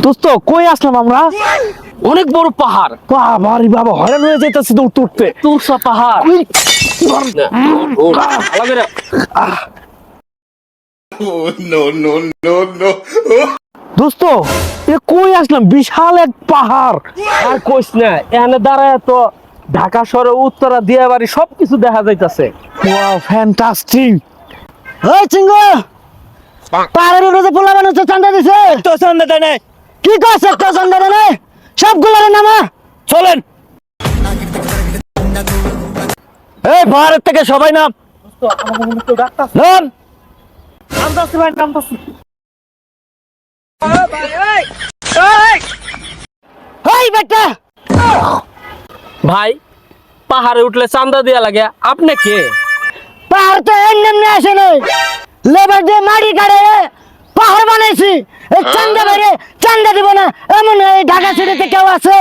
দোস্ত কই আসলাম আমরা? অনেক বড় পাহাড়। বাবারে বাবা, হয়রান হয়ে যাইতেছি তো উঠতে উঠতে। তুষা পাহাড়। We, Oh, no, no, no, no. দোস্ত এ কই আসলাম? বিশাল এক পাহাড়। আর কইস না, এখানে দাঁড়ায় তো ঢাকা শহরে উত্তরা দিয়াবাড়ি সবকিছু দেখা যাইতাছে। Wow, fantastic. ওই চিঙ্গু, পাহাড়ের উপরে পোলা মানুষ চান্দা দিছে। তো সন্ধ্যা দেয় নাই। কি করছে একটা চান্দা দেয় নাই? সবগুলোর নামা চলেন। এই পাহাড়ের থেকে সবাই নাম। নাম। নামতাছি ভাই, নামতাছি। ওই বেটা, ভাই, পাহাড়ে উঠলে চান্দা দিয়া লাগে, আপনি কে? পাহাড় তো এমনি আসে নাই, লেবার দিয়ে মাটি কাটে পাহাড় বানাইছি। এই চান্দা বাইরে চান্দা দিব না এমন এই ঢাকা সিটিতে কেউ আছে?